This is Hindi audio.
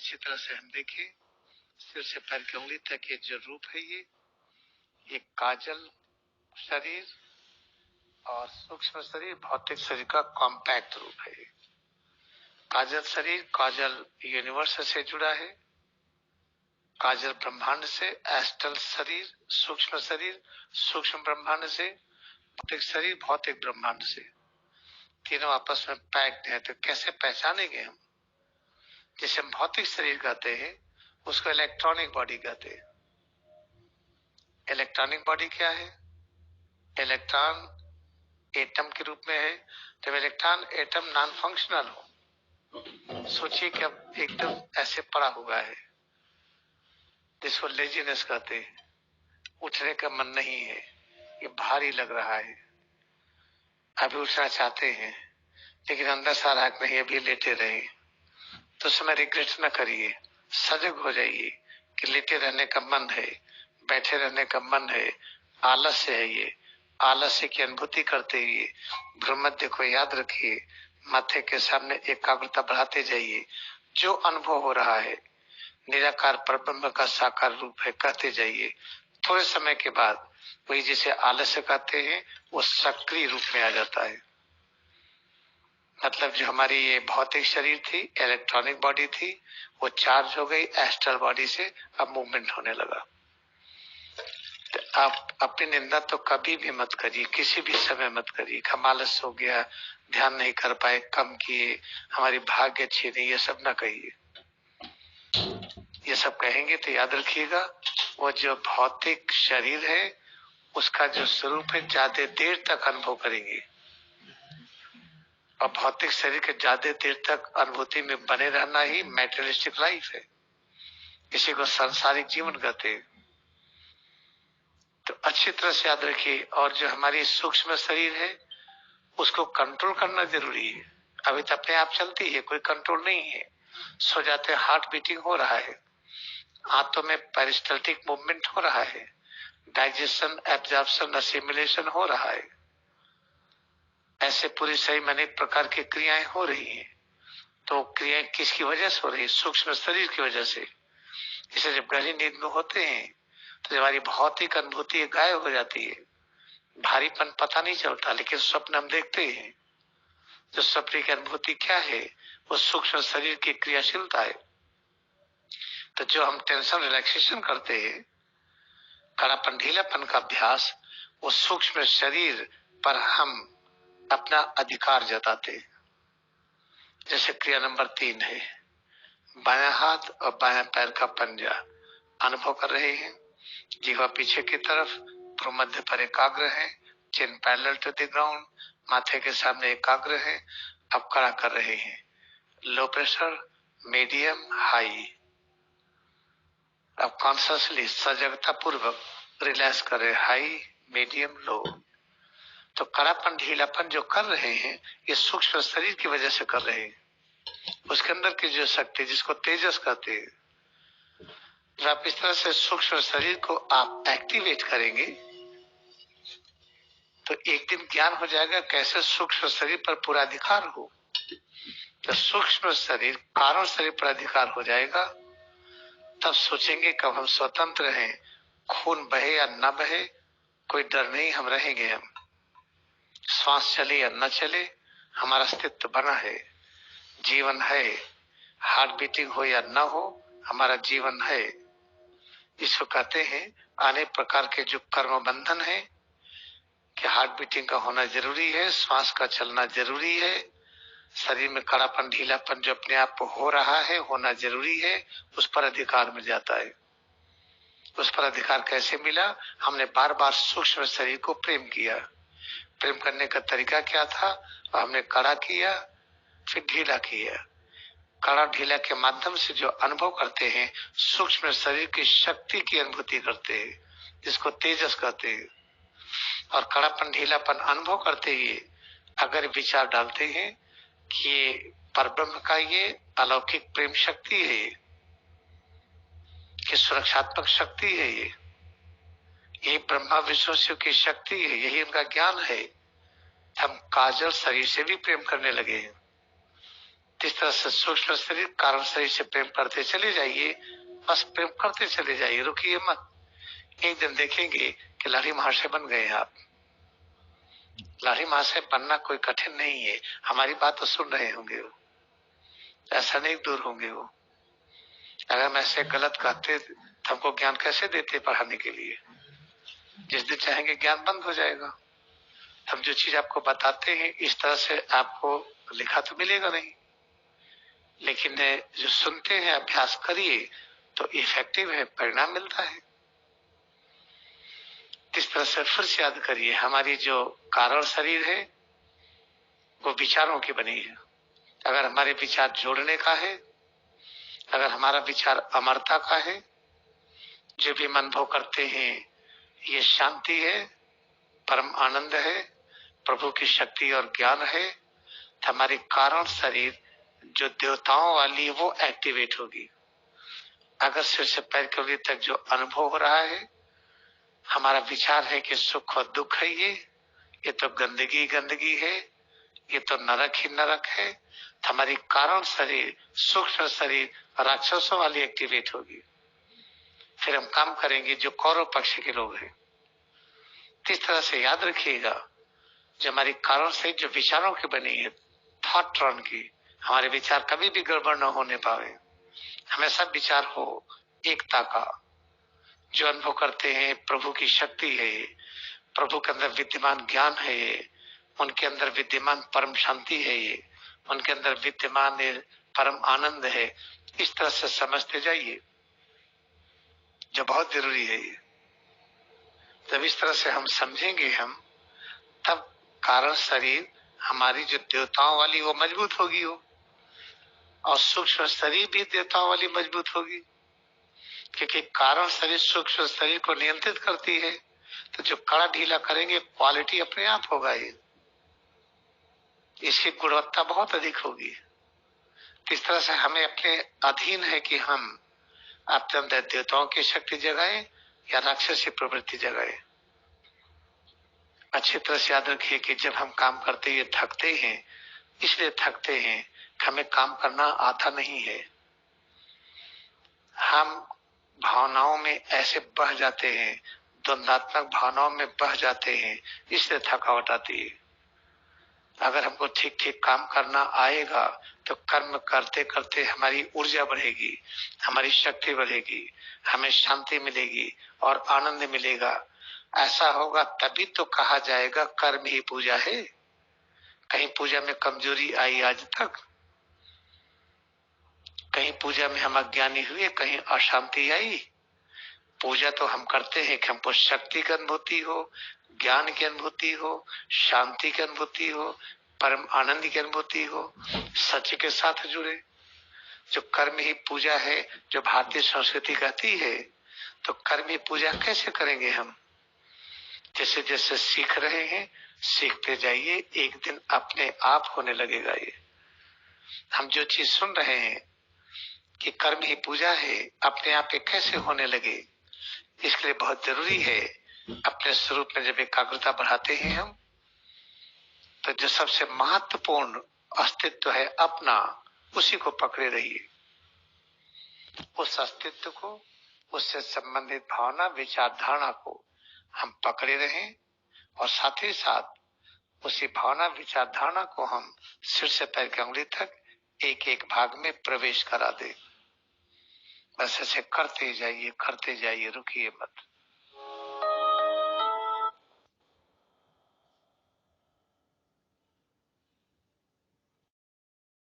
अच्छी तरह से हम देखें, सिर से पैर की उंगली तक ये जो रूप है, ये काजल शरीर और सूक्ष्म शरीर, भौतिक शरीर का कॉम्पैक्ट रूप है। काजल शरीर, काजल यूनिवर्स से जुड़ा है, काजल ब्रह्मांड से, एस्ट्रल शरीर सूक्ष्म शरीर, सूक्ष्म ब्रह्मांड से, भौतिक शरीर भौतिक ब्रह्मांड से, तीनों आपस में पैक्ड है। तो कैसे पहचानेंगे हम? जिसे हम भौतिक शरीर कहते हैं उसको इलेक्ट्रॉनिक बॉडी कहते हैं। इलेक्ट्रॉनिक बॉडी क्या है? इलेक्ट्रॉन एटम के रूप में है। जब इलेक्ट्रॉन एटम नॉन फंक्शनल हो, सोचिए कि अब एकदम ऐसे पड़ा हुआ है, जिसको लेजीनेस कहते हैं, उठने का मन नहीं है, ये भारी लग रहा है, अभी उठना चाहते हैं लेकिन अंदर सा रहा नहीं, अभी लेटे रहे। तो उसमें रिग्रेट न करिए, सजग हो जाइए कि लेटे रहने का मन है, बैठे रहने का मन है, आलस्य है। ये आलस्य की अनुभूति करते हुए भ्रूमध्य को याद रखिए, माथे के सामने एकाग्रता बढ़ाते जाइए। जो अनुभव हो रहा है निराकार परब्रह्म का साकार रूप है कहते जाइए। थोड़े समय के बाद वही जिसे आलस्य कहते हैं वो सक्रिय रूप में आ जाता है। मतलब जो हमारी ये भौतिक शरीर थी, इलेक्ट्रॉनिक बॉडी थी, वो चार्ज हो गई एस्ट्रल बॉडी से, अब मूवमेंट होने लगा। तो आप अपनी निंदा तो कभी भी मत करिए, किसी भी समय मत करिए। हम आलस हो गया, ध्यान नहीं कर पाए, कम किए, हमारी भाग्य अच्छी नहीं, ये सब ना कहिए। ये सब कहेंगे तो याद रखिएगा, वो जो भौतिक शरीर है उसका जो स्वरूप है ज्यादा देर तक अनुभव करेंगे, और भौतिक शरीर के ज्यादा देर तक अनुभूति में बने रहना ही मैटेरियलिस्टिक लाइफ है। इसी को सांसारिक जीवन कहते हैं। तो अच्छी तरह से याद रखिए। और जो हमारी सूक्ष्म शरीर है उसको कंट्रोल करना जरूरी है। अभी तो अपने आप चलती है, कोई कंट्रोल नहीं है। सो जाते हार्ट बीटिंग हो रहा है, आंतों में पेरिस्टल्टिक मूवमेंट हो रहा है, डाइजेशन, एब्जॉर्प्शन, असिमिलेशन हो रहा है। ऐसे पूरी शरीर में अनेक प्रकार की क्रियाएं हो रही हैं। तो क्रियाएं किसकी वजह से हो रही? सूक्ष्म शरीर की वजह से। इसे जब गहरी नींद में होते हैं तो हमारी भौतिक अनुभूति गायब हो जाती है, भारीपन पता नहीं चलता। लेकिन स्वप्न हम देखते हैं, जो स्वप्न की अनुभूति क्या है? वो सूक्ष्म शरीर की क्रियाशीलता है। तो जो हम टेंशन रिलैक्सेशन करते हैं, कड़ापन ढीलापन का अभ्यास, वो सूक्ष्म शरीर पर हम अपना अधिकार जताते हैं। जैसे क्रिया नंबर 3 है, बायां हाथ और बायां पैर का पंजा अनुभव कर रहे हैं। जिह्वा पीछे की तरफ, भ्रूमध्य पर एकाग्र है, चिन पैरेलल टू द ग्राउंड, माथे के सामने एकाग्र है। अब कड़ा कर रहे हैं, लो प्रेशर, मीडियम, हाई। अब कॉन्शियसली सजगता पूर्वक रिलैक्स कर रहे, हाई, मीडियम, लो। तो कड़ापन ढीलापन जो कर रहे हैं ये सूक्ष्म शरीर की वजह से कर रहे हैं। उसके अंदर की जो शक्ति, जिसको तेजस कहते हैं, जब आप इस तरह से सूक्ष्म शरीर को आप एक्टिवेट करेंगे तो एक दिन ज्ञान हो जाएगा कैसे सूक्ष्म शरीर पर पूरा अधिकार हो। जब सूक्ष्म शरीर कारण शरीर पर अधिकार हो जाएगा तब सोचेंगे कब हम स्वतंत्र हैं, खून बहे या न बहे कोई डर नहीं, हम रहेंगे। हम श्वास चले या न चले हमारा अस्तित्व बना है, जीवन है। हार्ट बीटिंग हो या न हो हमारा जीवन है। इसको कहते हैं अनेक प्रकार के जो कर्म बंधन है कि हार्ट बीटिंग का होना जरूरी है, श्वास का चलना जरूरी है, शरीर में कड़ापन ढीलापन जो अपने आप हो रहा है होना जरूरी है। उस पर अधिकार मिल जाता है। उस पर अधिकार कैसे मिला? हमने बार बार सूक्ष्म शरीर को प्रेम किया। प्रेम करने का तरीका क्या था? हमने कड़ा किया फिर ढीला किया। कड़ा ढीला के माध्यम से जो अनुभव करते हैं, सूक्ष्म शरीर की शक्ति की अनुभूति करते हैं, जिसको तेजस कहते हैं। और कड़ापन ढीलापन अनुभव करते हुए अगर विचार डालते हैं कि ये परब्रह्म का ये अलौकिक प्रेम शक्ति है, कि सुरक्षात्मक शक्ति है, ये ब्रह्मा विष्णु शिव की शक्ति है, यही उनका ज्ञान है, हम काजल शरीर से भी प्रेम करने लगे हैं। इस तरह से सूक्ष्म शरीर कारण शरीर से प्रेम करते चले जाइए, बस प्रेम करते चले जाइए, रुकिए मत। एक दिन देखेंगे कि लाठी महाशय बन गए आप। लाठी महाशय बनना कोई कठिन नहीं है, हमारी बात तो सुन रहे होंगे वो, ऐसा नहीं दूर होंगे वो। अगर हम ऐसे गलत कहते तो हमको ज्ञान कैसे देते पढ़ाने के लिए? जिस दिन चाहेंगे ज्ञान बंद हो जाएगा। हम जो चीज आपको बताते हैं इस तरह से आपको लिखा तो मिलेगा नहीं, लेकिन जो सुनते हैं अभ्यास करिए तो इफेक्टिव है, परिणाम मिलता है। इस तरह से फिर से याद करिए, हमारी जो कारण शरीर है वो विचारों की बनी है। अगर हमारे विचार जोड़ने का है, अगर हमारा विचार अमरता का है, जो भी हम अनुभव करते हैं ये शांति है, परम आनंद है, प्रभु की शक्ति और ज्ञान है, तो हमारी कारण शरीर जो देवताओं वाली है वो एक्टिवेट होगी। अगर सिर से पैर के उंगली तक जो अनुभव हो रहा है, हमारा विचार है कि सुख और दुख है, ये तो गंदगी गंदगी है, ये तो नरक ही नरक है, तो हमारी कारण शरीर सूक्ष्म शरीर राक्षसों वाली एक्टिवेट होगी। फिर हम काम करेंगे जो कौरव पक्ष के लोग हैं। इस तरह से याद रखिएगा, जो हमारी कारण शरीर जो विचारों की बनी है, थॉट ट्रन की, हमारे विचार कभी भी गड़बड़ न होने पाए, हमेशा विचार हो एकता का। जो अनुभव करते हैं प्रभु की शक्ति है, प्रभु के अंदर विद्यमान ज्ञान है, उनके अंदर विद्यमान परम शांति है, उनके अंदर विद्यमान परम आनंद है, इस तरह से समझते जाइए, जो बहुत जरूरी है। ये जब इस तरह से हम समझेंगे हम, तब कारण शरीर हमारी जो देवताओं वाली वो मजबूत होगी हो, और सूक्ष्म शरीर भी देवताओं वाली मजबूत होगी, क्योंकि कारण शरीर सूक्ष्म शरीर को नियंत्रित करती है। तो जो कड़ा ढीला करेंगे क्वालिटी अपने आप होगा, ये इसकी गुणवत्ता बहुत अधिक होगी। इस तरह से हमें अपने अधीन है कि हम अपने अंदर देवताओं की शक्ति जगाएं या राक्षसी प्रवृत्ति जगाएं। अच्छी तरह से याद रखिए कि जब हम काम करते हुए थकते हैं, इसलिए थकते हैं कि हमें काम करना आता नहीं है। हम भावनाओं में ऐसे बह जाते हैं, द्वंद्वात्मक भावनाओं में बह जाते हैं, इसलिए थकावट आती है। अगर हमको ठीक ठीक काम करना आएगा तो कर्म करते करते हमारी ऊर्जा बढ़ेगी, हमारी शक्ति बढ़ेगी, हमें शांति मिलेगी और आनंद मिलेगा। ऐसा होगा तभी तो कहा जाएगा कर्म ही पूजा है। कहीं पूजा में कमजोरी आई आज तक? कहीं पूजा में हम अज्ञानी हुए, कहीं अशांति आई? पूजा तो हम करते हैं कि हमको शक्ति की अनुभूति हो, ज्ञान की अनुभूति हो, शांति की अनुभूति हो, परम आनंद की अनुभूति हो, सच के साथ जुड़े। जो कर्म ही पूजा है, जो भारतीय संस्कृति कहती है, तो कर्म ही पूजा कैसे करेंगे हम? जैसे जैसे सीख रहे हैं सीखते जाइए, एक दिन अपने आप होने लगेगा। ये हम जो चीज सुन रहे हैं कि कर्म ही पूजा है, अपने आप ये कैसे होने लगे, इसके लिए बहुत जरूरी है अपने स्वरूप में जब एकाग्रता बढ़ाते हैं हम, तो जो सबसे महत्वपूर्ण अस्तित्व है अपना, उसी को पकड़े रहिए। उस अस्तित्व को, उससे संबंधित भावना विचार धारणा को हम पकड़े रहें, और साथ ही साथ उसी भावना विचार धारणा को हम सिर से पैर की उंगली तक एक एक भाग में प्रवेश करा दें। बस ऐसे करते जाइए, रुकिए मत।